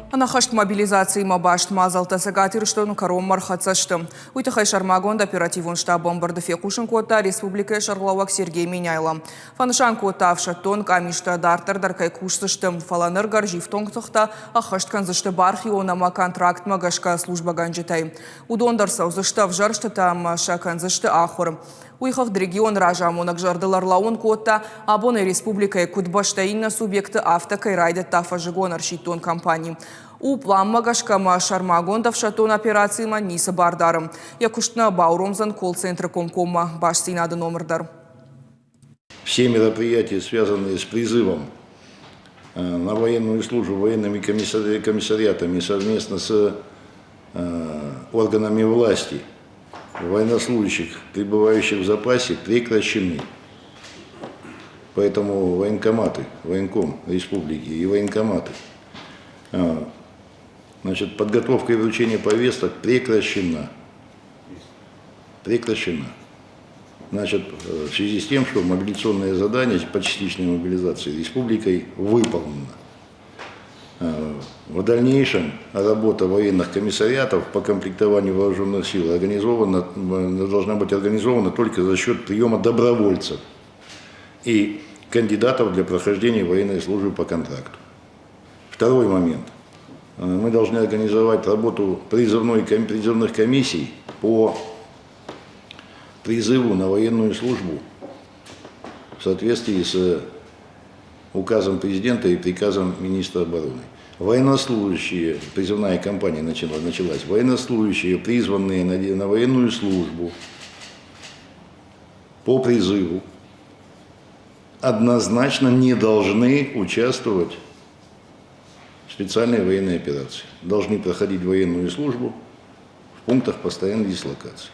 Анахашт мобилизации мабашт мазалта сагатирштон каром мархацаштым. Уйтахай Шармагонд оперативун штабом Бардефекушин кота республика Шарлауак Сергей Меняйла. Фанышан кота авшаттон камишта дартар даркай куштыштым. Фаланыр гаржив тонгтахта ахашт канзышты бархионама контракт магашка служба ганжитай. Удондарса узышта вжаршты там шаканзышты ахур. Уйхах регион ражамонак жардыларлауын кота абоны республикай кудбаштаинна субъекты автокайрайды тафажигон аршитон компании. У план магашкама Шармагондов шатон операции маниса бардарым. Якуштна Бауромзан колл-центр Комкома башсинады номердар. Все мероприятия, связанные с призывом на военную службу военными комиссариатами совместно с органами власти, военнослужащих, пребывающих в запасе, прекращены. Поэтому военкоматы, военком республики и военкоматы, значит, подготовка и вручение повесток прекращена. Прекращена. Значит, в связи с тем, что мобилизационное задание по частичной мобилизации республикой выполнено. В дальнейшем работа военных комиссариатов по комплектованию вооруженных сил должна быть организована только за счет приема добровольцев и кандидатов для прохождения военной службы по контракту. Второй момент. Мы должны организовать работу призывных комиссий по призыву на военную службу в соответствии с указом президента и приказом министра обороны. Военнослужащие, призывная кампания началась, военнослужащие, призванные на военную службу по призыву, однозначно не должны участвовать в специальной военной операции. Должны проходить военную службу в пунктах постоянной дислокации.